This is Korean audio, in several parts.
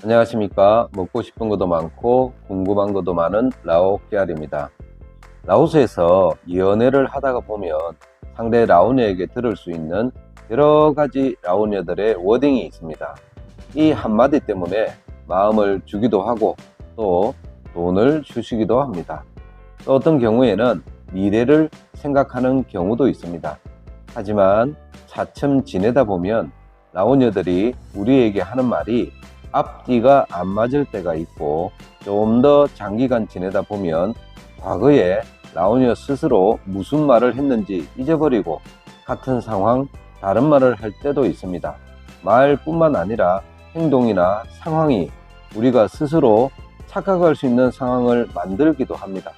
안녕하십니까. 먹고 싶은 것도 많고 궁금한 것도 많은 라오 깨알입니다. 라오스에서 연애를 하다가 보면 상대 라오녀에게 들을 수 있는 여러 가지 라오녀들의 워딩이 있습니다. 이 한마디 때문에 마음을 주기도 하고 또 돈을 주시기도 합니다. 또 어떤 경우에는 미래를 생각하는 경우도 있습니다. 하지만 차츰 지내다 보면 라오녀들이 우리에게 하는 말이 앞뒤가 안 맞을 때가 있고 좀 더 장기간 지내다 보면 과거에 라오녀 스스로 무슨 말을 했는지 잊어버리고 같은 상황 다른 말을 할 때도 있습니다. 말뿐만 아니라 행동이나 상황이 우리가 스스로 착각할 수 있는 상황을 만들기도 합니다.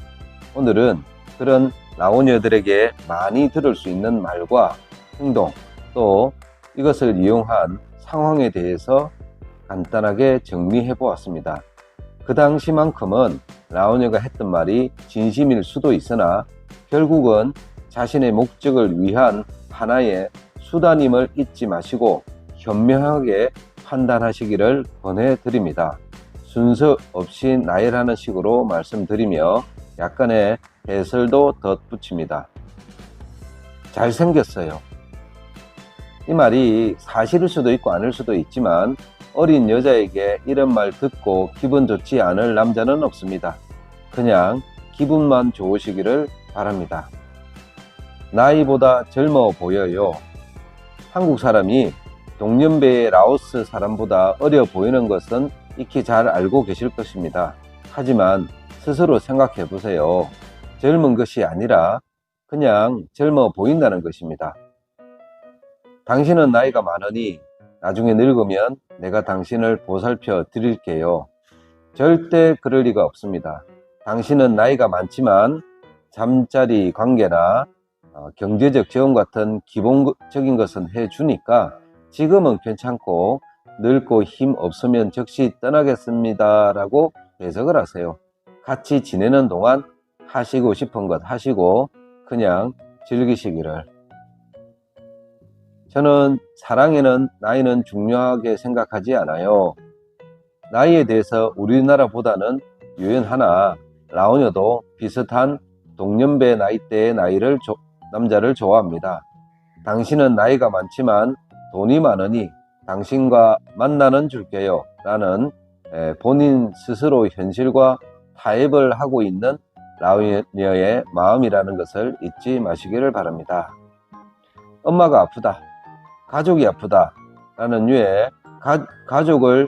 오늘은 그런 라오녀들에게 많이 들을 수 있는 말과 행동 또 이것을 이용한 상황에 대해서 간단하게 정리해 보았습니다. 그 당시만큼은 라오녀가 했던 말이 진심일 수도 있으나 결국은 자신의 목적을 위한 하나의 수단임을 잊지 마시고 현명하게 판단하시기를 권해드립니다. 순서 없이 나열하는 식으로 말씀드리며 약간의 해설도 덧붙입니다. 잘생겼어요. 이 말이 사실일 수도 있고 아닐 수도 있지만 어린 여자에게 이런 말 듣고 기분 좋지 않을 남자는 없습니다. 그냥 기분만 좋으시기를 바랍니다. 나이보다 젊어 보여요. 한국 사람이 동년배의 라오스 사람보다 어려 보이는 것은 익히 잘 알고 계실 것입니다. 하지만 스스로 생각해 보세요. 젊은 것이 아니라 그냥 젊어 보인다는 것입니다. 당신은 나이가 많으니 나중에 늙으면 내가 당신을 보살펴 드릴게요. 절대 그럴 리가 없습니다. 당신은 나이가 많지만 잠자리 관계나 경제적 지원 같은 기본적인 것은 해주니까 지금은 괜찮고 늙고 힘 없으면 즉시 떠나겠습니다 라고 해석을 하세요. 같이 지내는 동안 하시고 싶은 것 하시고 그냥 즐기시기를. 저는 사랑에는 나이는 중요하게 생각하지 않아요. 나이에 대해서 우리나라보다는 유연하나 라오녀도 비슷한 동년배 나이대의 남자를 좋아합니다. 당신은 나이가 많지만 돈이 많으니 당신과 만나는 줄게요 라는 본인 스스로 현실과 타협을 하고 있는 라오녀의 마음이라는 것을 잊지 마시기를 바랍니다. 엄마가 아프다. 가족이 아프다 라는 류의 가족을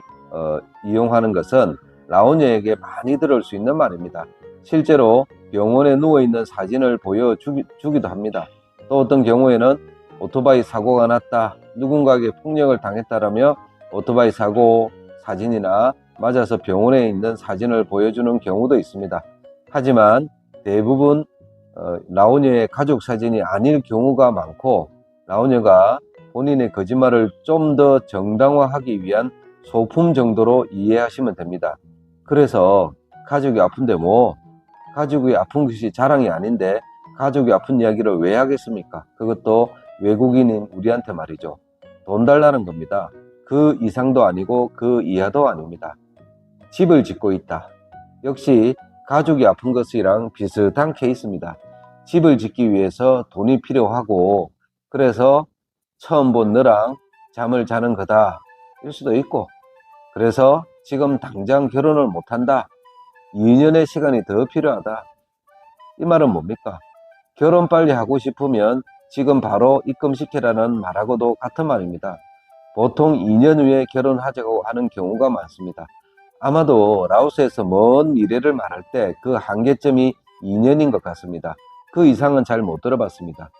이용하는 것은 라오녀에게 많이 들을 수 있는 말입니다. 실제로 병원에 누워있는 사진을 보여주기도 합니다. 또 어떤 경우에는 오토바이 사고가 났다, 누군가에게 폭력을 당했다라며 오토바이 사고 사진이나 맞아서 병원에 있는 사진을 보여주는 경우도 있습니다. 하지만 대부분 라오녀의 가족 사진이 아닐 경우가 많고 라오녀가 본인의 거짓말을 좀 더 정당화하기 위한 소품 정도로 이해하시면 됩니다. 그래서 가족이 아픈데 가족이 아픈 것이 자랑이 아닌데 가족이 아픈 이야기를 왜 하겠습니까? 그것도 외국인인 우리한테 말이죠. 돈 달라는 겁니다. 그 이상도 아니고 그 이하도 아닙니다. 집을 짓고 있다. 역시 가족이 아픈 것이랑 비슷한 케이스입니다. 집을 짓기 위해서 돈이 필요하고 그래서 처음 본 너랑 잠을 자는 거다 일 수도 있고 그래서 지금 당장 결혼을 못한다. 2년의 시간이 더 필요하다. 이 말은 뭡니까? 결혼 빨리 하고 싶으면 지금 바로 입금시키라는 말하고도 같은 말입니다. 보통 2년 후에 결혼하자고 하는 경우가 많습니다. 아마도 라오스에서 먼 미래를 말할 때 그 한계점이 2년인 것 같습니다. 그 이상은 잘 못 들어봤습니다.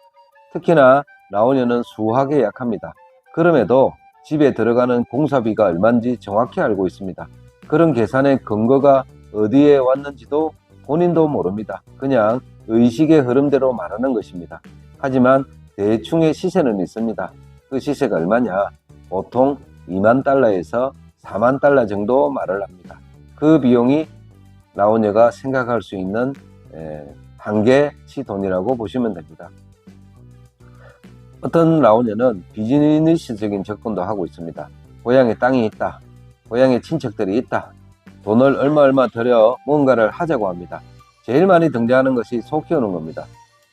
특히나 라오녀는 수학에 약합니다. 그럼에도 집에 들어가는 공사비가 얼마인지 정확히 알고 있습니다. 그런 계산의 근거가 어디에 왔는지도 본인도 모릅니다. 그냥 의식의 흐름대로 말하는 것입니다. 하지만 대충의 시세는 있습니다. 그 시세가 얼마냐? 보통 2만 달러에서 4만 달러 정도 말을 합니다. 그 비용이 라오녀가 생각할 수 있는 한계치 돈이라고 보시면 됩니다. 어떤 라오녀는 비즈니스적인 접근도 하고 있습니다. 고향에 땅이 있다. 고향에 친척들이 있다. 돈을 얼마 들여 뭔가를 하자고 합니다. 제일 많이 등장하는 것이 소 키우는 겁니다.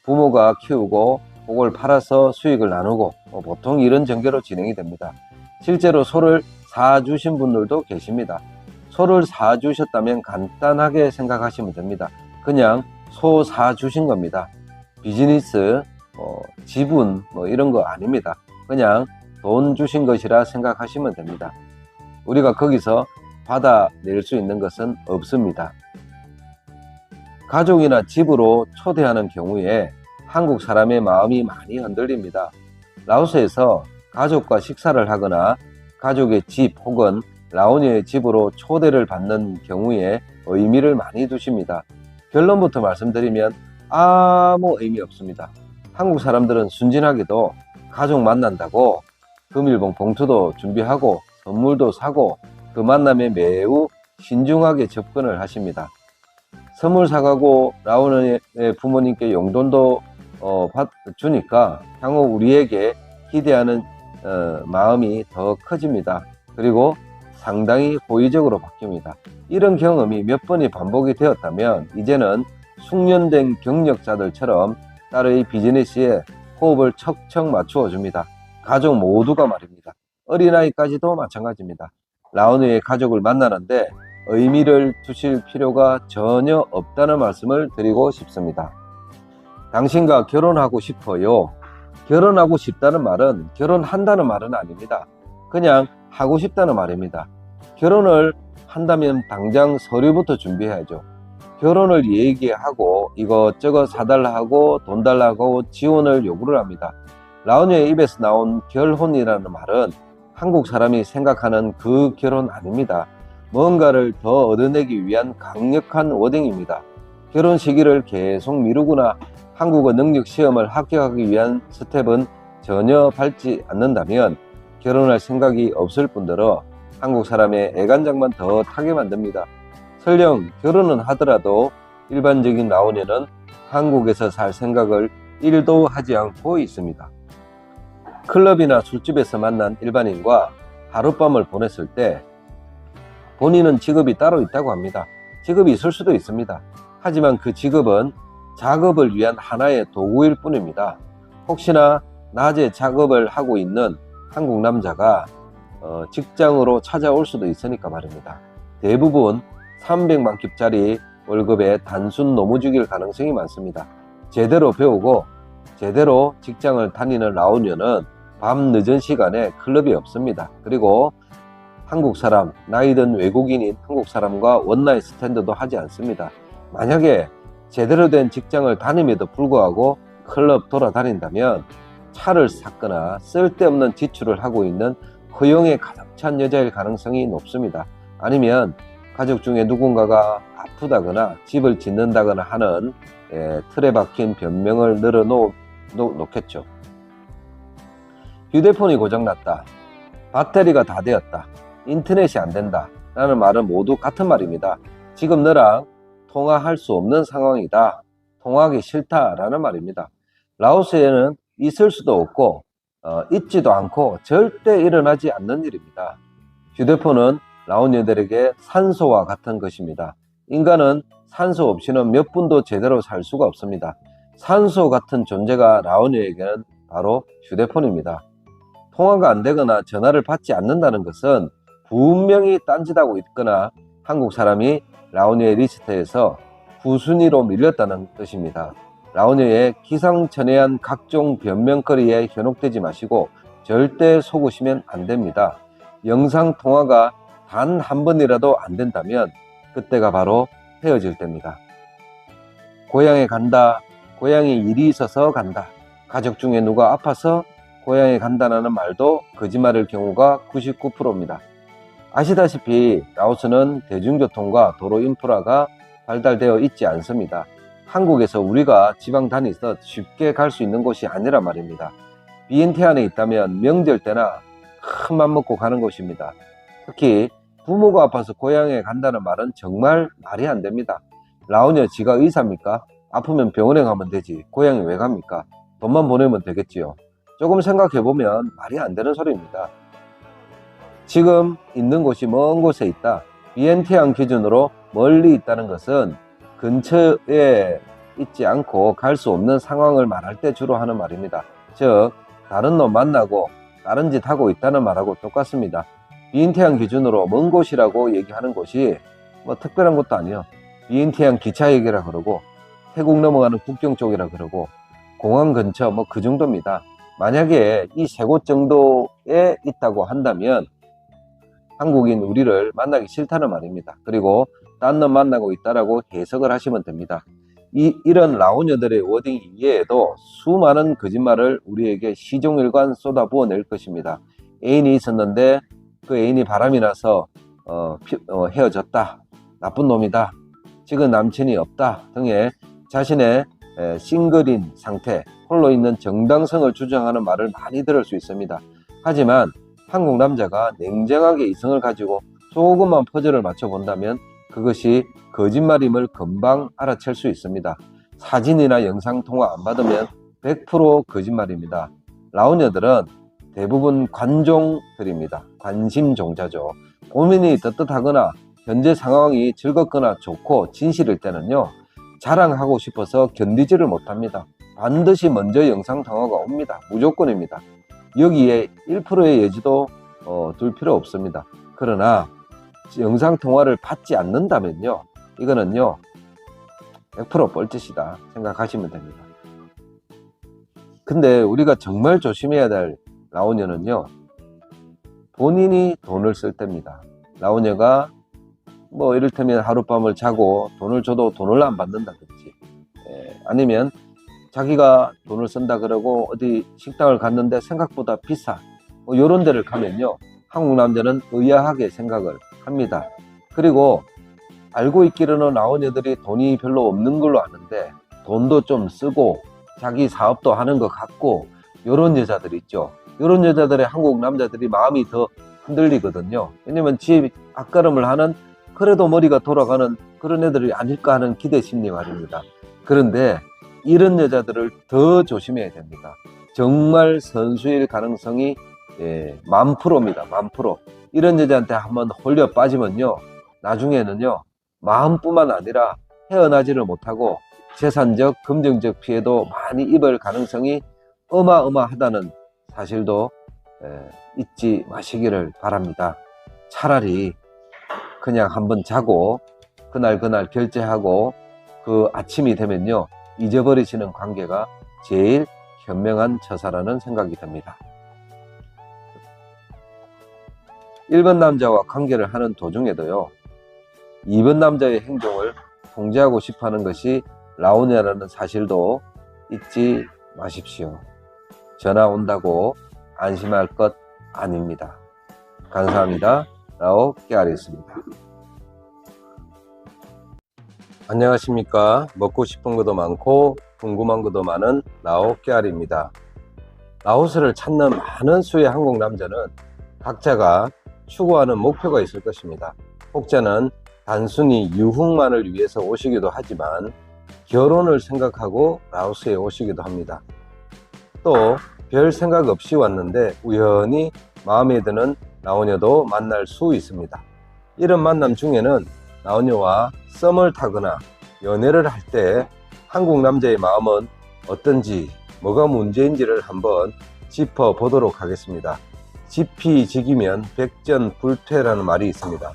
부모가 키우고 그걸 팔아서 수익을 나누고 보통 이런 전개로 진행이 됩니다. 실제로 소를 사주신 분들도 계십니다. 소를 사주셨다면 간단하게 생각하시면 됩니다. 그냥 소 사주신 겁니다. 비즈니스, 지분 이런 거 아닙니다. 그냥 돈 주신 것이라 생각하시면 됩니다. 우리가 거기서 받아낼 수 있는 것은 없습니다. 가족이나 집으로 초대하는 경우에 한국 사람의 마음이 많이 흔들립니다. 라오스에서 가족과 식사를 하거나 가족의 집 혹은 라오니의 집으로 초대를 받는 경우에 의미를 많이 두십니다. 결론부터 말씀드리면 아무 의미 없습니다. 한국 사람들은 순진하게도 가족 만난다고 금일봉 봉투도 준비하고 선물도 사고 그 만남에 매우 신중하게 접근을 하십니다. 선물 사가고 라오니의 부모님께 용돈도 주니까 향후 우리에게 기대하는 마음이 더 커집니다. 그리고 상당히 호의적으로 바뀝니다. 이런 경험이 몇 번이 반복이 되었다면 이제는 숙련된 경력자들처럼 딸의 비즈니스에 호흡을 척척 맞추어 줍니다. 가족 모두가 말입니다. 어린아이까지도 마찬가지입니다. 라오니의 가족을 만나는데 의미를 두실 필요가 전혀 없다는 말씀을 드리고 싶습니다. 당신과 결혼하고 싶어요. 결혼하고 싶다는 말은 결혼한다는 말은 아닙니다. 그냥 하고 싶다는 말입니다. 결혼을 한다면 당장 서류부터 준비해야죠. 결혼을 얘기하고 이것저것 사달라 하고 돈 달라고 지원을 요구를 합니다. 라오니의 입에서 나온 결혼이라는 말은 한국 사람이 생각하는 그 결혼 아닙니다. 뭔가를 더 얻어내기 위한 강력한 워딩입니다. 결혼 시기를 계속 미루거나 한국어 능력 시험을 합격하기 위한 스텝은 전혀 밟지 않는다면 결혼할 생각이 없을 뿐더러 한국 사람의 애간장만 더 타게 만듭니다. 설령 결혼은 하더라도 일반적인 라오니는 한국에서 살 생각을 1도 하지 않고 있습니다. 클럽이나 술집에서 만난 일반인과 하룻밤을 보냈을 때 본인은 직업이 따로 있다고 합니다. 직업이 있을 수도 있습니다. 하지만 그 직업은 작업을 위한 하나의 도구일 뿐입니다. 혹시나 낮에 작업을 하고 있는 한국 남자가 직장으로 찾아올 수도 있으니까 말입니다. 대부분 300만 킵짜리 월급에 단순 노무주기일 가능성이 많습니다. 제대로 배우고 제대로 직장을 다니는 라오니어는 밤 늦은 시간에 클럽이 없습니다. 그리고 한국 사람, 나이든 외국인인 한국 사람과 원나잇 스탠드도 하지 않습니다. 만약에 제대로 된 직장을 다님에도 불구하고 클럽 돌아다닌다면 차를 샀거나 쓸데없는 지출을 하고 있는 허용에 가득 찬 여자일 가능성이 높습니다. 아니면 가족 중에 누군가가 아프다거나 집을 짓는다거나 하는 틀에 박힌 변명을 늘어놓겠죠. 휴대폰이 고장났다. 배터리가 다 되었다. 인터넷이 안 된다. 라는 말은 모두 같은 말입니다. 지금 너랑 통화할 수 없는 상황이다. 통화하기 싫다. 라는 말입니다. 라오스에는 있을 수도 없고 있지도 않고 절대 일어나지 않는 일입니다. 휴대폰은 라오니어들에게 산소와 같은 것입니다. 인간은 산소 없이는 몇 분도 제대로 살 수가 없습니다. 산소 같은 존재가 라오니어에게는 바로 휴대폰입니다. 통화가 안 되거나 전화를 받지 않는다는 것은 분명히 딴짓하고 있거나 한국 사람이 라오니어의 리스트에서 후순위로 밀렸다는 뜻입니다. 라오니어의 기상천외한 각종 변명거리에 현혹되지 마시고 절대 속으시면 안 됩니다. 영상통화가 단 한 번이라도 안 된다면 그때가 바로 헤어질 때입니다. 고향에 간다. 고향에 일이 있어서 간다. 가족 중에 누가 아파서 고향에 간다는 말도 거짓말일 경우가 99%입니다. 아시다시피 라오스는 대중교통과 도로 인프라가 발달되어 있지 않습니다. 한국에서 우리가 지방 다니서 쉽게 갈 수 있는 곳이 아니란 말입니다. 비엔티안에 있다면 명절 때나 큰 맘 먹고 가는 곳입니다. 특히 부모가 아파서 고향에 간다는 말은 정말 말이 안 됩니다. 라오니어 지가 의사입니까? 아프면 병원에 가면 되지 고향에 왜 갑니까? 돈만 보내면 되겠지요. 조금 생각해보면 말이 안 되는 소리입니다. 지금 있는 곳이 먼 곳에 있다. 비엔티안 기준으로 멀리 있다는 것은 근처에 있지 않고 갈 수 없는 상황을 말할 때 주로 하는 말입니다. 즉, 다른 놈 만나고 다른 짓 하고 있다는 말하고 똑같습니다. 비엔티안 기준으로 먼 곳이라고 얘기하는 곳이 뭐 특별한 것도 아니에요. 비엔티안 기차역이라 그러고 태국 넘어가는 국경 쪽이라 그러고 공항 근처 뭐 그 정도입니다. 만약에 이 세 곳 정도에 있다고 한다면 한국인 우리를 만나기 싫다는 말입니다. 그리고 딴 놈 만나고 있다라고 해석을 하시면 됩니다. 이런 라오녀들의 워딩 이외에도 수많은 거짓말을 우리에게 시종일관 쏟아부어 낼 것입니다. 애인이 있었는데 그 애인이 바람이 나서 헤어졌다, 나쁜 놈이다, 지금 남친이 없다 등의 자신의 싱글인 상태, 홀로 있는 정당성을 주장하는 말을 많이 들을 수 있습니다. 하지만 한국 남자가 냉정하게 이성을 가지고 조금만 퍼즐을 맞춰 본다면 그것이 거짓말임을 금방 알아챌 수 있습니다. 사진이나 영상 통화 안 받으면 100% 거짓말입니다. 라오녀들은 대부분 관종들입니다. 관심종자죠. 고민이 떳떳하거나 현재 상황이 즐겁거나 좋고 진실일 때는요, 자랑하고 싶어서 견디지를 못합니다. 반드시 먼저 영상 통화가 옵니다. 무조건입니다. 여기에 1%의 여지도 둘 필요 없습니다. 그러나 영상 통화를 받지 않는다면요, 이거는요 100% 뻘짓이다 생각하시면 됩니다. 근데 우리가 정말 조심해야 될 라오녀는요, 본인이 돈을 쓸 때입니다. 라오녀가 뭐 이를테면 하룻밤을 자고 돈을 줘도 돈을 안 받는다든지, 아니면 자기가 돈을 쓴다 그러고 어디 식당을 갔는데 생각보다 비싸, 뭐 이런 데를 가면요, 한국 남자는 의아하게 생각을 합니다. 그리고 알고 있기로는 라오녀들이 돈이 별로 없는 걸로 아는데 돈도 좀 쓰고 자기 사업도 하는 것 같고, 이런 여자들 있죠. 이런 여자들의 한국 남자들이 마음이 더 흔들리거든요. 왜냐면 집 앞걸음을 하는, 그래도 머리가 돌아가는 그런 애들이 아닐까 하는 기대 심리 말입니다. 그런데 이런 여자들을 더 조심해야 됩니다. 정말 선수일 가능성이 10,000%입니다. 10,000%. 이런 여자한테 한번 홀려 빠지면요, 나중에는요, 마음뿐만 아니라 헤어나지를 못하고 재산적, 금전적 피해도 많이 입을 가능성이 어마어마하다는 사실도 잊지 마시기를 바랍니다. 차라리 그냥 한번 자고 그날 결제하고 그 아침이 되면요, 잊어버리시는 관계가 제일 현명한 처사라는 생각이 듭니다. 1번 남자와 관계를 하는 도중에도요, 2번 남자의 행동을 통제하고 싶어하는 것이 라오냐라는 사실도 잊지 마십시오. 전화 온다고 안심할 것 아닙니다. 감사합니다. 라오 깨알이었습니다. 안녕하십니까. 먹고 싶은 것도 많고 궁금한 것도 많은 라오 깨알입니다. 라오스를 찾는 많은 수의 한국 남자는 각자가 추구하는 목표가 있을 것입니다. 혹자는 단순히 유흥만을 위해서 오시기도 하지만 결혼을 생각하고 라오스에 오시기도 합니다. 또 별 생각 없이 왔는데 우연히 마음에 드는 라오녀도 만날 수 있습니다. 이런 만남 중에는 라오녀와 썸을 타거나 연애를 할 때 한국 남자의 마음은 어떤지, 뭐가 문제인지를 한번 짚어보도록 하겠습니다. 지피지기면 백전불퇴라는 말이 있습니다.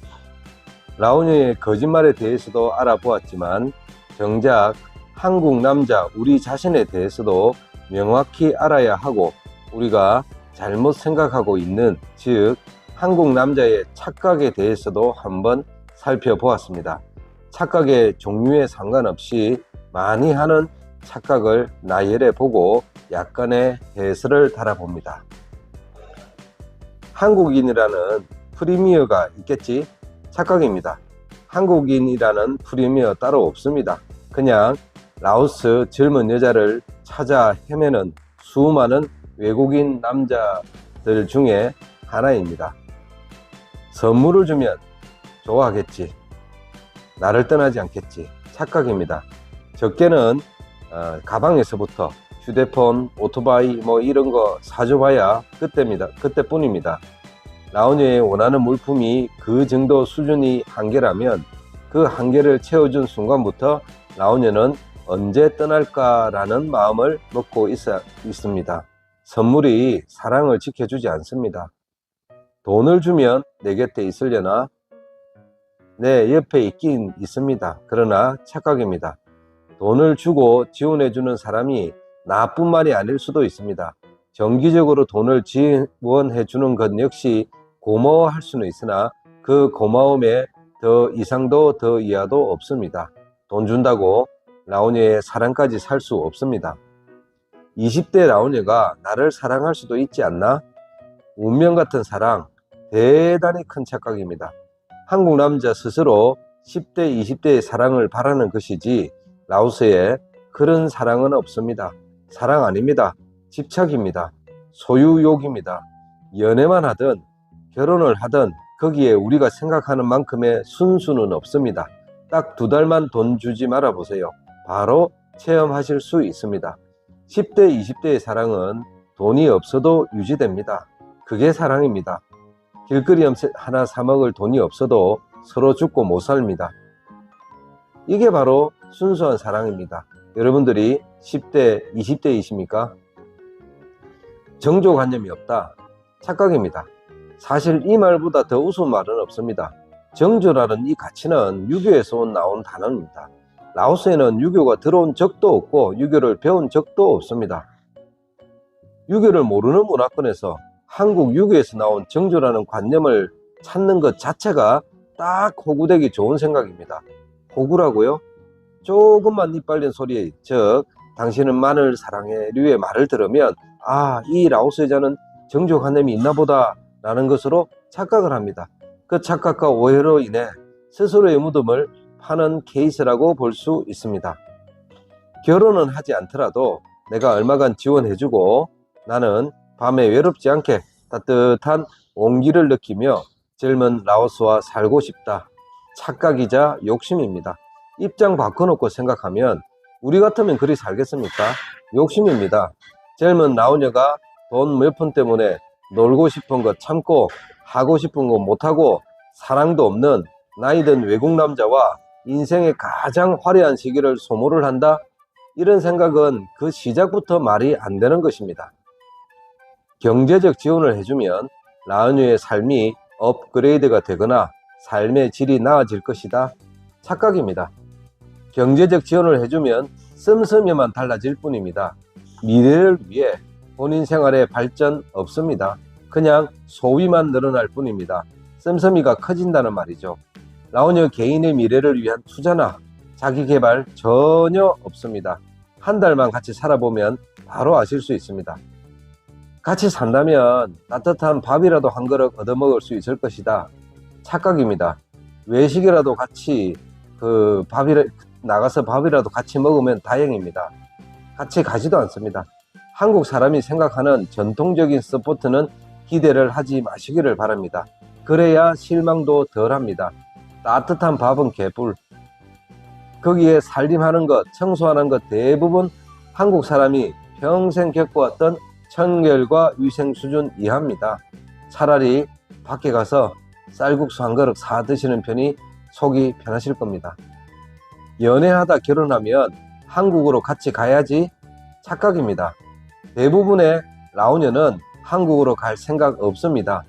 라오녀의 거짓말에 대해서도 알아보았지만 정작 한국 남자 우리 자신에 대해서도 명확히 알아야 하고, 우리가 잘못 생각하고 있는, 즉 한국 남자의 착각에 대해서도 한번 살펴보았습니다. 착각의 종류에 상관없이 많이 하는 착각을 나열해 보고 약간의 해설을 달아봅니다. 한국인이라는 프리미어가 있겠지? 착각입니다. 한국인이라는 프리미어 따로 없습니다. 그냥 라오스 젊은 여자를 찾아 헤매는 수많은 외국인 남자들 중에 하나입니다. 선물을 주면 좋아하겠지, 나를 떠나지 않겠지. 착각입니다. 적게는 가방에서부터 휴대폰, 오토바이 뭐 이런 거 사줘봐야 그때뿐입니다. 라오녀의 원하는 물품이 그 정도 수준이 한계라면 그 한계를 채워준 순간부터 라오녀는 언제 떠날까라는 마음을 먹고 있습니다. 선물이 사랑을 지켜주지 않습니다. 돈을 주면 내 곁에 있으려나? 내 옆에 있긴 있습니다. 그러나 착각입니다. 돈을 주고 지원해주는 사람이 나뿐만이 아닐 수도 있습니다. 정기적으로 돈을 지원해주는 것 역시 고마워할 수는 있으나 그 고마움에 더 이상도 더 이하도 없습니다. 돈 준다고 라오녀의 사랑까지 살 수 없습니다. 20대 라오녀가 나를 사랑할 수도 있지 않나? 운명 같은 사랑, 대단히 큰 착각입니다. 한국 남자 스스로 10대, 20대의 사랑을 바라는 것이지 라오스에 그런 사랑은 없습니다. 사랑 아닙니다. 집착입니다. 소유욕입니다. 연애만 하든 결혼을 하든 거기에 우리가 생각하는 만큼의 순수는 없습니다. 딱 2달만 돈 주지 말아 보세요. 바로 체험하실 수 있습니다. 10대, 20대의 사랑은 돈이 없어도 유지됩니다. 그게 사랑입니다. 길거리 음식 하나 사 먹을 돈이 없어도 서로 죽고 못 삽니다. 이게 바로 순수한 사랑입니다. 여러분들이 10대, 20대이십니까? 정조관념이 없다. 착각입니다. 사실 이 말보다 더 우스운 말은 없습니다. 정조라는 이 가치는 유교에서 나온 단어입니다. 라오스에는 유교가 들어온 적도 없고 유교를 배운 적도 없습니다. 유교를 모르는 문화권에서 한국 유교에서 나온 정조라는 관념을 찾는 것 자체가 딱 호구되기 좋은 생각입니다. 호구라고요? 조금만 이빨린 소리, 즉 당신은 마늘 사랑해 류의 말을 들으면 이 라오스 여자는 정조관념이 있나 보다 라는 것으로 착각을 합니다. 그 착각과 오해로 인해 스스로의 무덤을 파는 케이스라고 볼 수 있습니다. 결혼은 하지 않더라도 내가 얼마간 지원해주고 나는 밤에 외롭지 않게 따뜻한 온기를 느끼며 젊은 라오스와 살고 싶다. 착각이자 욕심입니다. 입장 바꿔놓고 생각하면 우리 같으면 그리 살겠습니까? 욕심입니다. 젊은 라오녀가 돈 몇 푼 때문에 놀고 싶은 거 참고 하고 싶은 거 못하고 사랑도 없는 나이든 외국 남자와 인생의 가장 화려한 시기를 소모를 한다? 이런 생각은 그 시작부터 말이 안 되는 것입니다. 경제적 지원을 해주면 라오녀의 삶이 업그레이드가 되거나 삶의 질이 나아질 것이다. 착각입니다. 경제적 지원을 해주면 씀씀이만 달라질 뿐입니다. 미래를 위해 본인 생활의 발전 없습니다. 그냥 소위만 늘어날 뿐입니다. 씀씀이가 커진다는 말이죠. 라오녀 개인의 미래를 위한 투자나 자기개발 전혀 없습니다. 한 달만 같이 살아보면 바로 아실 수 있습니다. 같이 산다면 따뜻한 밥이라도 한 그릇 얻어먹을 수 있을 것이다. 착각입니다. 외식이라도 같이 나가서 밥이라도 같이 먹으면 다행입니다. 같이 가지도 않습니다. 한국 사람이 생각하는 전통적인 서포트는 기대를 하지 마시기를 바랍니다. 그래야 실망도 덜합니다. 따뜻한 밥은 개뿔. 거기에 살림하는 것, 청소하는 것 대부분 한국 사람이 평생 겪어왔던 청결과 위생 수준 이하입니다. 차라리 밖에 가서 쌀국수 한 그릇 사 드시는 편이 속이 편하실 겁니다. 연애하다 결혼하면 한국으로 같이 가야지. 착각입니다. 대부분의 라오녀는 한국으로 갈 생각 없습니다.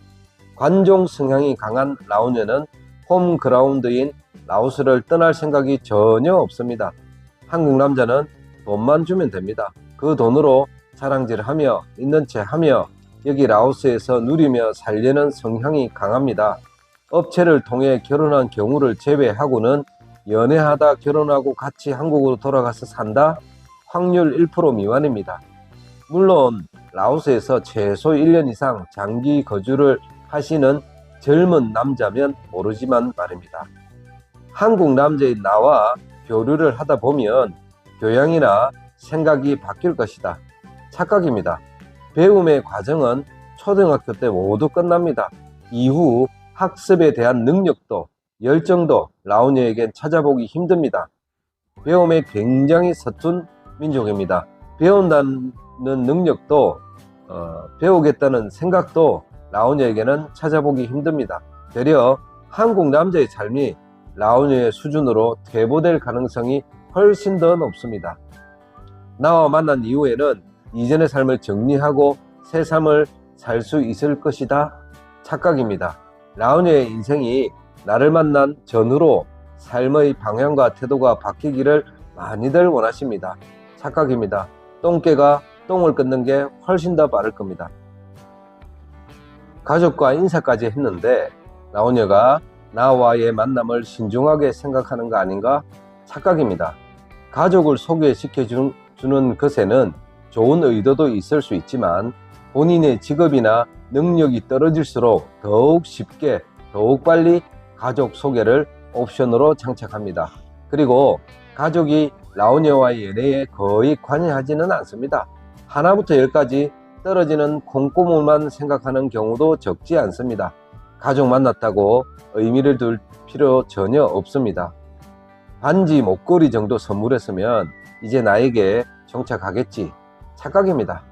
관종 성향이 강한 라오녀는 홈그라운드인 라오스를 떠날 생각이 전혀 없습니다. 한국 남자는 돈만 주면 됩니다. 그 돈으로 자랑질하며 있는 채 하며 여기 라오스에서 누리며 살려는 성향이 강합니다. 업체를 통해 결혼한 경우를 제외하고는 연애하다 결혼하고 같이 한국으로 돌아가서 산다? 확률 1% 미만입니다. 물론 라오스에서 최소 1년 이상 장기 거주를 하시는 젊은 남자면 모르지만 말입니다. 한국 남자인 나와 교류를 하다 보면 교양이나 생각이 바뀔 것이다. 착각입니다. 배움의 과정은 초등학교 때 모두 끝납니다. 이후 학습에 대한 능력도 열정도 라오녀에겐 찾아보기 힘듭니다. 배움에 굉장히 서툰 민족입니다. 배운다는 능력도 배우겠다는 생각도 라오녀에게는 찾아보기 힘듭니다. 되려 한국 남자의 삶이 라오녀의 수준으로 퇴보될 가능성이 훨씬 더 높습니다. 나와 만난 이후에는 이전의 삶을 정리하고 새 삶을 살 수 있을 것이다. 착각입니다. 라오녀의 인생이 나를 만난 전후로 삶의 방향과 태도가 바뀌기를 많이들 원하십니다. 착각입니다. 똥개가 똥을 끊는 게 훨씬 더 빠를 겁니다. 가족과 인사까지 했는데 라오녀가 나와의 만남을 신중하게 생각하는 거 아닌가? 착각입니다. 가족을 소개시켜주는 것에는 좋은 의도도 있을 수 있지만 본인의 직업이나 능력이 떨어질수록 더욱 쉽게 더욱 빨리 가족 소개를 옵션으로 장착합니다. 그리고 가족이 라오녀와의 연애에 거의 관여하지는 않습니다. 하나부터 열까지 떨어지는 콩고물만 생각하는 경우도 적지 않습니다. 가족 만났다고 의미를 둘 필요 전혀 없습니다. 반지, 목걸이 정도 선물했으면 이제 나에게 정착하겠지. 착각입니다.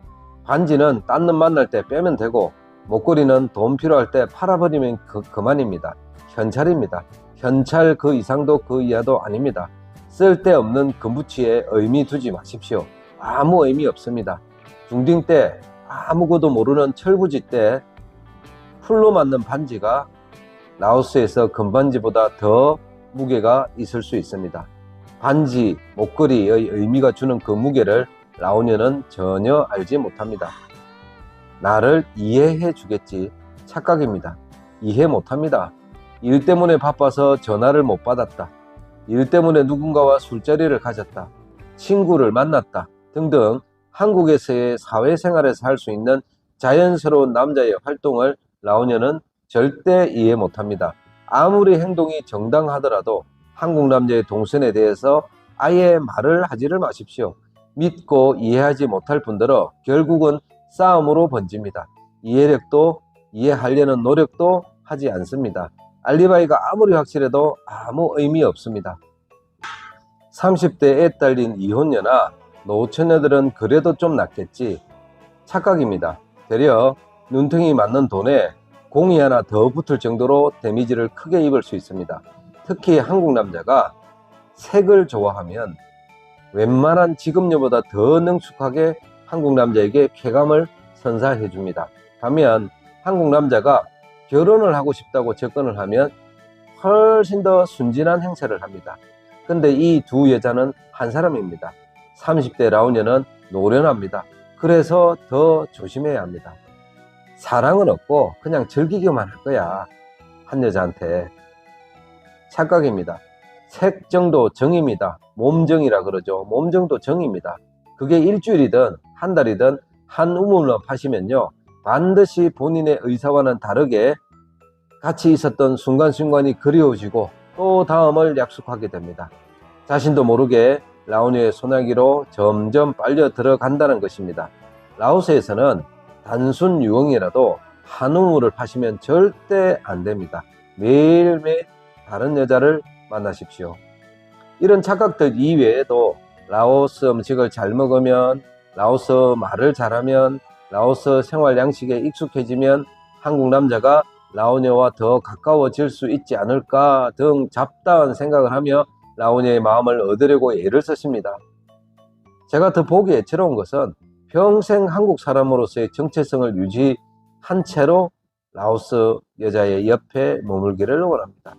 반지는 딴 놈 만날 때 빼면 되고 목걸이는 돈 필요할 때 팔아버리면 그만입니다. 현찰입니다. 현찰 그 이상도 그 이하도 아닙니다. 쓸데없는 금부치에 의미 두지 마십시오. 아무 의미 없습니다. 중딩 때 아무것도 모르는 철부지 때 풀로 만든 반지가 라오스에서 금반지보다 더 무게가 있을 수 있습니다. 반지, 목걸이의 의미가 주는 그 무게를 라오녀는 전혀 알지 못합니다. 나를 이해해 주겠지. 착각입니다. 이해 못합니다. 일 때문에 바빠서 전화를 못 받았다. 일 때문에 누군가와 술자리를 가졌다. 친구를 만났다. 등등 한국에서의 사회생활에서 할 수 있는 자연스러운 남자의 활동을 라오녀는 절대 이해 못합니다. 아무리 행동이 정당하더라도 한국 남자의 동선에 대해서 아예 말을 하지를 마십시오. 믿고 이해하지 못할 뿐더러 결국은 싸움으로 번집니다. 이해력도 이해하려는 노력도 하지 않습니다. 알리바이가 아무리 확실해도 아무 의미 없습니다. 30대 애 딸린 이혼녀나 노처녀들은 그래도 좀 낫겠지. 착각입니다. 되려 눈탱이 맞는 돈에 공이 하나 더 붙을 정도로 데미지를 크게 입을 수 있습니다. 특히 한국 남자가 색을 좋아하면 웬만한 직업녀보다 더 능숙하게 한국 남자에게 쾌감을 선사해 줍니다. 반면 한국 남자가 결혼을 하고 싶다고 접근을 하면 훨씬 더 순진한 행세를 합니다. 근데 이 두 여자는 한 사람입니다. 30대 라오녀는 노련합니다. 그래서 더 조심해야 합니다. 사랑은 없고 그냥 즐기기만 할 거야. 한 여자한테. 착각입니다. 색 정도 정입니다. 몸정이라 그러죠. 몸정도 정입니다. 그게 일주일이든 한 달이든 한 우물만 파시면요. 반드시 본인의 의사와는 다르게 같이 있었던 순간순간이 그리워지고 또 다음을 약속하게 됩니다. 자신도 모르게 라오녀의 소나기로 점점 빨려 들어간다는 것입니다. 라오스에서는 단순 유흥이라도 한 우물을 파시면 절대 안 됩니다. 매일매일 다른 여자를 만나십시오. 이런 착각들 이외에도 라오스 음식을 잘 먹으면, 라오스 말을 잘하면, 라오스 생활 양식에 익숙해지면 한국 남자가 라오녀와 더 가까워질 수 있지 않을까 등 잡다한 생각을 하며 라오녀의 마음을 얻으려고 애를 쓰십니다. 제가 더 보기 애처로운 것은 평생 한국 사람으로서의 정체성을 유지한 채로 라오스 여자의 옆에 머물기를 원합니다.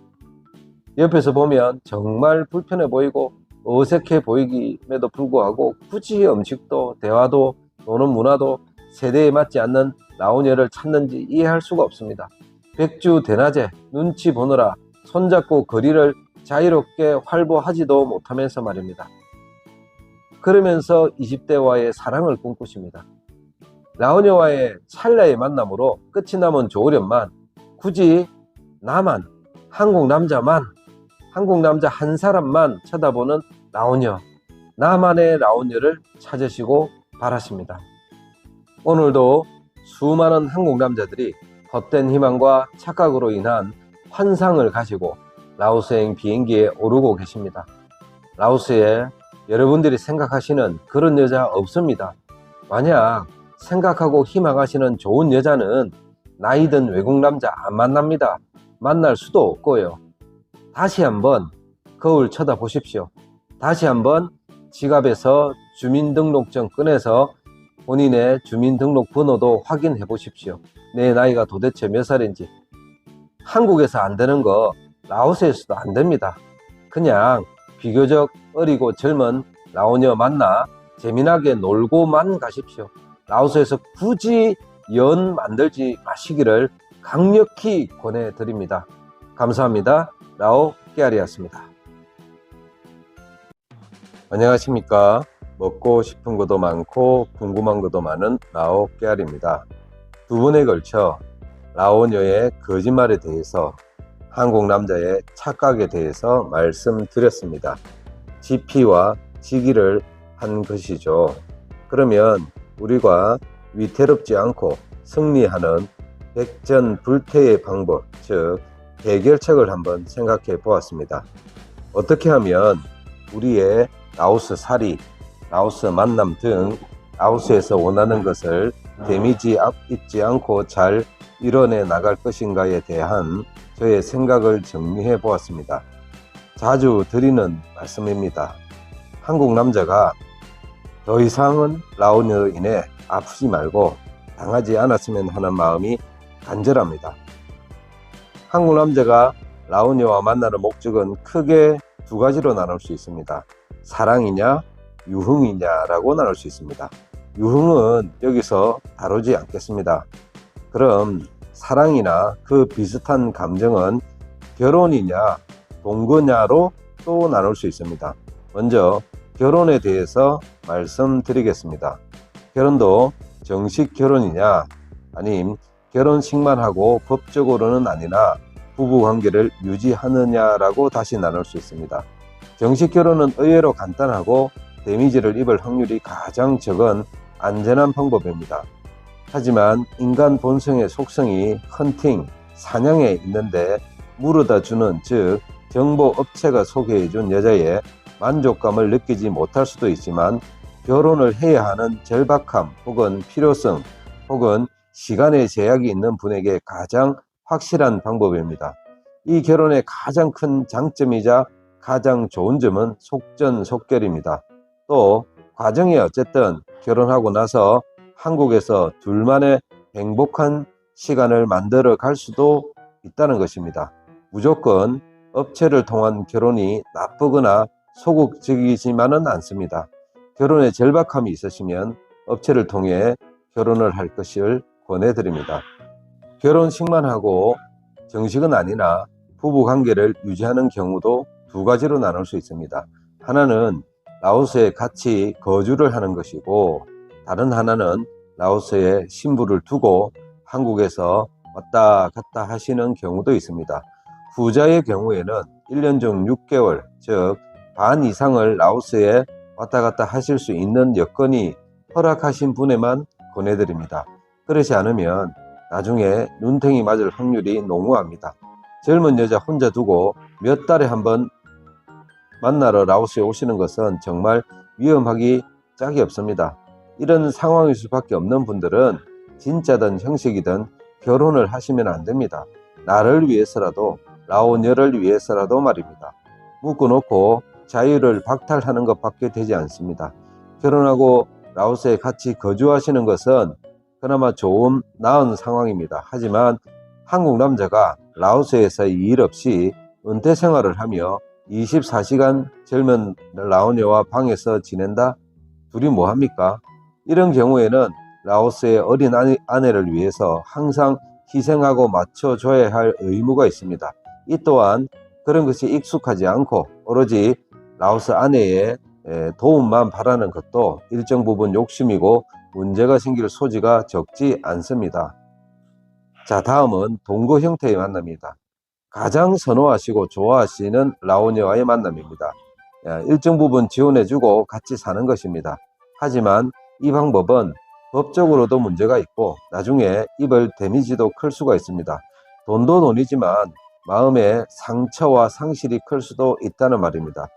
옆에서 보면 정말 불편해 보이고 어색해 보이김에도 불구하고 굳이 음식도 대화도 노는 문화도 세대에 맞지 않는 라오녀를 찾는지 이해할 수가 없습니다. 백주 대낮에 눈치 보느라 손잡고 거리를 자유롭게 활보하지도 못하면서 말입니다. 그러면서 20대와의 사랑을 꿈꾸십니다. 라오녀와의 찰나의 만남으로 끝이 나면 좋으련만 굳이 나만, 한국 남자만, 한국 남자 한 사람만 쳐다보는 라오녀, 나만의 라오녀를 찾으시고 바라십니다. 오늘도 수많은 한국 남자들이 헛된 희망과 착각으로 인한 환상을 가지고 라오스행 비행기에 오르고 계십니다. 라오스에 여러분들이 생각하시는 그런 여자 없습니다. 만약 생각하고 희망하시는 좋은 여자는 나이든 외국 남자 안 만납니다. 만날 수도 없고요. 다시 한번 거울 쳐다보십시오. 다시 한번 지갑에서 주민등록증 꺼내서 본인의 주민등록번호도 확인해 보십시오. 내 나이가 도대체 몇 살인지. 한국에서 안 되는 거 라오스에서도 안 됩니다. 그냥 비교적 어리고 젊은 라오녀 만나 재미나게 놀고만 가십시오. 라오스에서 굳이 연 만들지 마시기를 강력히 권해드립니다. 감사합니다. 라오 깨알이었습니다. 안녕하십니까. 먹고 싶은 것도 많고 궁금한 것도 많은 라오 깨알입니다. 두 번에 걸쳐 라오녀의 거짓말에 대해서, 한국 남자의 착각에 대해서 말씀드렸습니다. 지피와 지기를 한 것이죠. 그러면 우리가 위태롭지 않고 승리하는 백전불태의 방법, 즉 해결책을 한번 생각해 보았습니다. 어떻게 하면 우리의 라오스 살이, 라오스 만남 등 라오스에서 원하는 것을 데미지 입지 않고 잘 이뤄내 나갈 것인가에 대한 저의 생각을 정리해 보았습니다. 자주 드리는 말씀입니다. 한국 남자가 더 이상은 라오녀로 인해 아프지 말고 당하지 않았으면 하는 마음이 간절합니다. 한국 남자가 라오녀와 만나는 목적은 크게 두 가지로 나눌 수 있습니다. 사랑이냐 유흥이냐라고 나눌 수 있습니다. 유흥은 여기서 다루지 않겠습니다. 그럼 사랑이나 그 비슷한 감정은 결혼이냐 동거냐로 또 나눌 수 있습니다. 먼저 결혼에 대해서 말씀드리겠습니다. 결혼도 정식 결혼이냐 아님 결혼식만 하고 법적으로는 아니나 부부관계를 유지하느냐라고 다시 나눌 수 있습니다. 정식 결혼은 의외로 간단하고 데미지를 입을 확률이 가장 적은 안전한 방법입니다. 하지만 인간 본성의 속성이 헌팅, 사냥에 있는데 물어다 주는, 즉 정보 업체가 소개해준 여자의 만족감을 느끼지 못할 수도 있지만 결혼을 해야 하는 절박함 혹은 필요성 혹은 시간의 제약이 있는 분에게 가장 확실한 방법입니다. 이 결혼의 가장 큰 장점이자 가장 좋은 점은 속전속결입니다. 또 과정이 어쨌든 결혼하고 나서 한국에서 둘만의 행복한 시간을 만들어 갈 수도 있다는 것입니다. 무조건 업체를 통한 결혼이 나쁘거나 소극적이지만은 않습니다. 결혼에 절박함이 있으시면 업체를 통해 결혼을 할 것을 권해드립니다. 결혼식만 하고 정식은 아니나 부부관계를 유지하는 경우도 두 가지로 나눌 수 있습니다. 하나는 라오스에 같이 거주를 하는 것이고, 다른 하나는 라오스에 신부를 두고 한국에서 왔다 갔다 하시는 경우도 있습니다. 후자의 경우에는 1년 중 6개월, 즉 반 이상을 라오스에 왔다 갔다 하실 수 있는 여건이 허락하신 분에만 권해드립니다. 그렇지 않으면 나중에 눈탱이 맞을 확률이 농후합니다. 젊은 여자 혼자 두고 몇 달에 한 번 만나러 라오스에 오시는 것은 정말 위험하기 짝이 없습니다. 이런 상황일 수밖에 없는 분들은 진짜든 형식이든 결혼을 하시면 안 됩니다. 나를 위해서라도, 라오녀를 위해서라도 말입니다. 묶어놓고 자유를 박탈하는 것밖에 되지 않습니다. 결혼하고 라오스에 같이 거주하시는 것은 그나마 좋은, 나은 상황입니다. 하지만 한국 남자가 라오스에서 일 없이 은퇴 생활을 하며 24시간 젊은 라오녀와 방에서 지낸다? 둘이 뭐합니까? 이런 경우에는 라오스의 어린 아내를 위해서 항상 희생하고 맞춰줘야 할 의무가 있습니다. 이 또한 그런 것이 익숙하지 않고 오로지 라오스 아내의 도움만 바라는 것도 일정 부분 욕심이고 문제가 생길 소지가 적지 않습니다. 자, 다음은 동거 형태의 만남입니다. 가장 선호하시고 좋아하시는 라오녀와의 만남입니다. 일정 부분 지원해주고 같이 사는 것입니다. 하지만 이 방법은 법적으로도 문제가 있고 나중에 입을 데미지도 클 수가 있습니다. 돈도 돈이지만 마음의 상처와 상실이 클 수도 있다는 말입니다.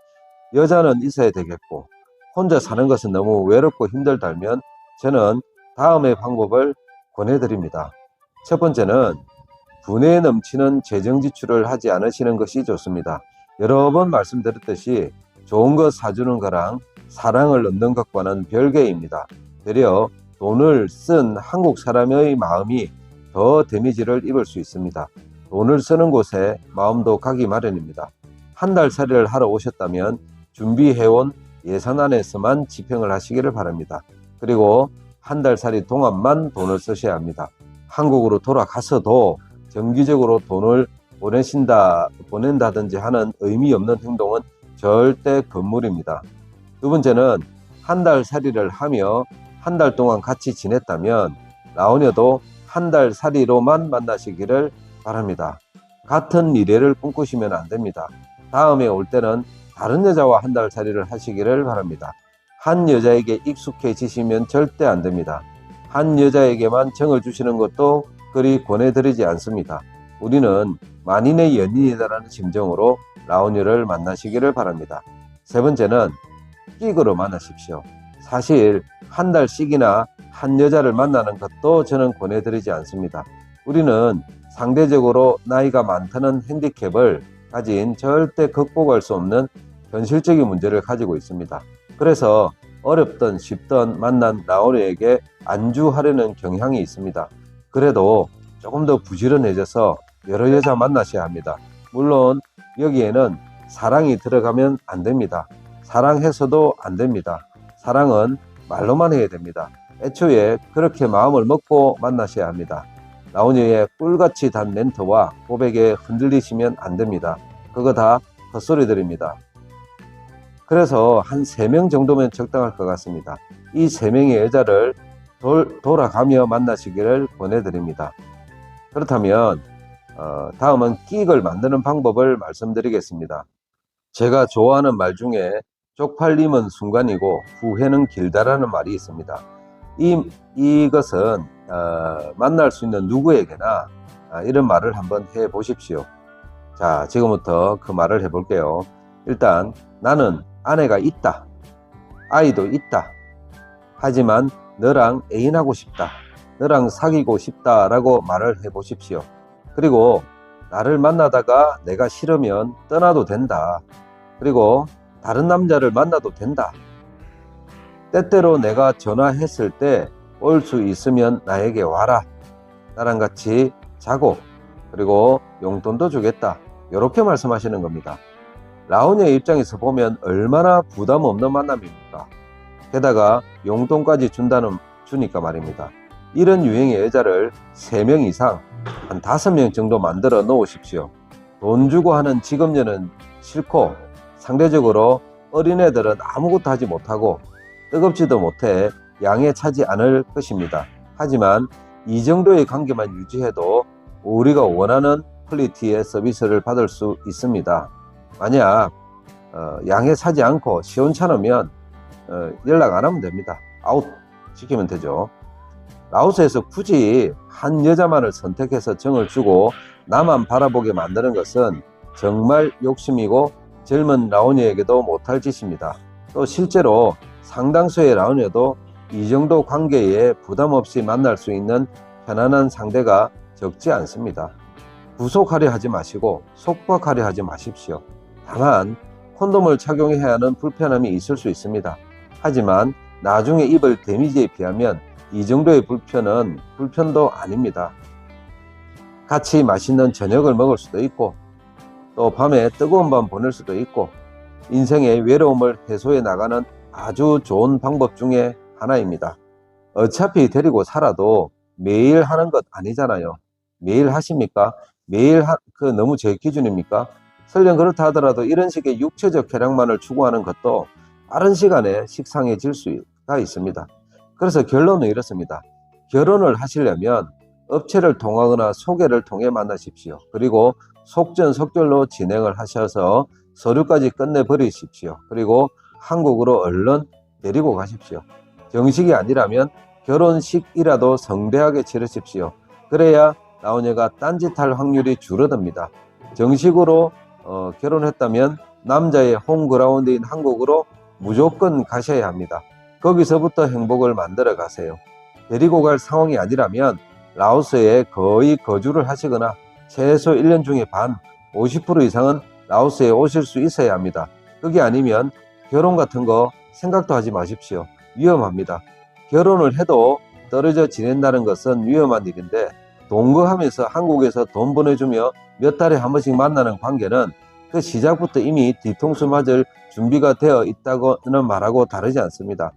여자는 있어야 되겠고 혼자 사는 것은 너무 외롭고 힘들다면 저는 다음의 방법을 권해드립니다. 첫 번째는 분에 넘치는 재정 지출을 하지 않으시는 것이 좋습니다. 여러 번 말씀드렸듯이 좋은 것 사주는 거랑 사랑을 얻는 것과는 별개입니다. 되려 돈을 쓴 한국 사람의 마음이 더 데미지를 입을 수 있습니다. 돈을 쓰는 곳에 마음도 가기 마련입니다. 한 달 살이를 하러 오셨다면 준비해온 예산 안에서만 집행을 하시기를 바랍니다. 그리고 한 달 살이 동안만 돈을 쓰셔야 합니다. 한국으로 돌아가서도 정기적으로 돈을 보낸다든지 하는 의미 없는 행동은 절대 금물입니다. 두 번째는 한 달 살이를 하며 한 달 동안 같이 지냈다면 라오녀도 한 달 살이로만 만나시기를 바랍니다. 같은 미래를 꿈꾸시면 안 됩니다. 다음에 올 때는 다른 여자와 한 달 살이를 하시기를 바랍니다. 한 여자에게 익숙해지시면 절대 안 됩니다. 한 여자에게만 정을 주시는 것도 그리 권해드리지 않습니다. 우리는 만인의 연인이다라는 심정으로 라오녀를 만나시기를 바랍니다. 세 번째는 끼그로 만나십시오. 사실 한 달씩이나 한 여자를 만나는 것도 저는 권해드리지 않습니다. 우리는 상대적으로 나이가 많다는 핸디캡을 가진 절대 극복할 수 없는 현실적인 문제를 가지고 있습니다. 그래서 어렵든 쉽든 만난 라오녀에게 안주하려는 경향이 있습니다. 그래도 조금 더 부지런해져서 여러 여자 만나셔야 합니다. 물론 여기에는 사랑이 들어가면 안 됩니다. 사랑해서도 안 됩니다. 사랑은 말로만 해야 됩니다. 애초에 그렇게 마음을 먹고 만나셔야 합니다. 라오녀의 꿀같이 단 멘트와 고백에 흔들리시면 안 됩니다. 그거 다 헛소리들입니다. 그래서 한 3명 정도면 적당할 것 같습니다. 이 3명의 여자를 돌아가며 만나시기를 권해드립니다. 그렇다면 다음은 끼익을 만드는 방법을 말씀드리겠습니다. 제가 좋아하는 말 중에 쪽팔림은 순간이고 후회는 길다라는 말이 있습니다. 이것은 만날 수 있는 누구에게나 이런 말을 한번 해 보십시오. 자, 지금부터 그 말을 해볼게요. 일단 나는 아내가 있다, 아이도 있다. 하지만 너랑 애인하고 싶다, 너랑 사귀고 싶다 라고 말을 해 보십시오. 그리고 나를 만나다가 내가 싫으면 떠나도 된다. 그리고 다른 남자를 만나도 된다. 때때로 내가 전화했을 때 올 수 있으면 나에게 와라. 나랑 같이 자고 그리고 용돈도 주겠다. 이렇게 말씀하시는 겁니다. 라오녀의 입장에서 보면 얼마나 부담 없는 만남입니까? 게다가 용돈까지 주니까 말입니다. 이런 유형의 여자를 3명 이상, 한 5명 정도 만들어 놓으십시오. 돈 주고 하는 직업녀는 싫고 상대적으로 어린애들은 아무것도 하지 못하고 뜨겁지도 못해 양에 차지 않을 것입니다. 하지만 이 정도의 관계만 유지해도 우리가 원하는 퀄리티의 서비스를 받을 수 있습니다. 만약 양에 차지 않고 시원찮으면 연락 안 하면 됩니다. 아웃 시키면 되죠. 라오스에서 굳이 한 여자만을 선택해서 정을 주고 나만 바라보게 만드는 것은 정말 욕심이고 젊은 라오녀에게도 못할 짓입니다. 또 실제로 상당수의 라오녀도 이 정도 관계에 부담 없이 만날 수 있는 편안한 상대가 적지 않습니다. 구속하려 하지 마시고 속박하려 하지 마십시오. 다만 콘돔을 착용해야 하는 불편함이 있을 수 있습니다. 하지만 나중에 입을 데미지에 비하면 이 정도의 불편도 아닙니다. 같이 맛있는 저녁을 먹을 수도 있고 또 밤에 뜨거운 밤 보낼 수도 있고 인생의 외로움을 해소해 나가는 아주 좋은 방법 중에 하나입니다. 어차피 데리고 살아도 매일 하는 것 아니잖아요. 매일 하십니까? 매일 너무 제 기준입니까? 설령 그렇다 하더라도 이런 식의 육체적 쾌락만을 추구하는 것도 빠른 시간에 식상해질 수가 있습니다. 그래서 결론은 이렇습니다. 결혼을 하시려면 업체를 통하거나 소개를 통해 만나십시오. 그리고 속전속결로 진행을 하셔서 서류까지 끝내버리십시오. 그리고 한국으로 얼른 데리고 가십시오. 정식이 아니라면 결혼식이라도 성대하게 치르십시오. 그래야 라오녀가 딴짓할 확률이 줄어듭니다. 정식으로 결혼했다면 남자의 홈그라운드인 한국으로 무조건 가셔야 합니다. 거기서부터 행복을 만들어 가세요. 데리고 갈 상황이 아니라면 라오스에 거의 거주를 하시거나 최소 1년 중에 반, 50% 이상은 라오스에 오실 수 있어야 합니다. 그게 아니면 결혼 같은 거 생각도 하지 마십시오. 위험합니다. 결혼을 해도 떨어져 지낸다는 것은 위험한 일인데, 동거하면서 한국에서 돈 보내주며 몇 달에 한 번씩 만나는 관계는 그 시작부터 이미 뒤통수 맞을 준비가 되어 있다고는 말하고 다르지 않습니다.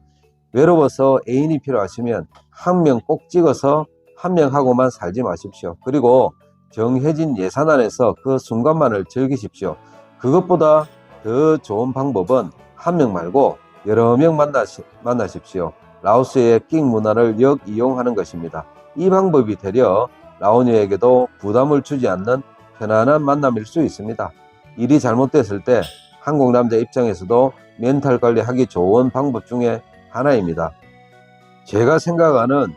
외로워서 애인이 필요하시면 한 명 꼭 찍어서 한 명하고만 살지 마십시오. 그리고 정해진 예산 안에서 그 순간만을 즐기십시오. 그것보다 더 좋은 방법은 한 명 말고 여러 명 만나십시오. 라오스의 낑 문화를 역이용하는 것입니다. 이 방법이 되려 라오녀에게도 부담을 주지 않는 편안한 만남일 수 있습니다. 일이 잘못됐을 때 한국 남자 입장에서도 멘탈 관리하기 좋은 방법 중에 하나입니다. 제가 생각하는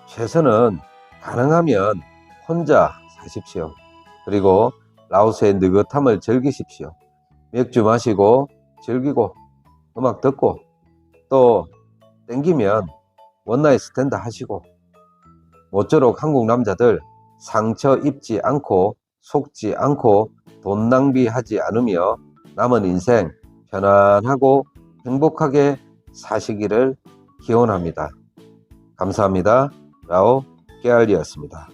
최선은 가능하면 혼자 사십시오. 그리고 라오스의 느긋함을 즐기십시오. 맥주 마시고 즐기고 음악 듣고 또 땡기면 원나잇 스탠드 하시고, 모쪼록 한국 남자들 상처 입지 않고 속지 않고 돈 낭비하지 않으며 남은 인생 편안하고 행복하게 사시기를 기원합니다. 감사합니다. 라오 깨알리였습니다.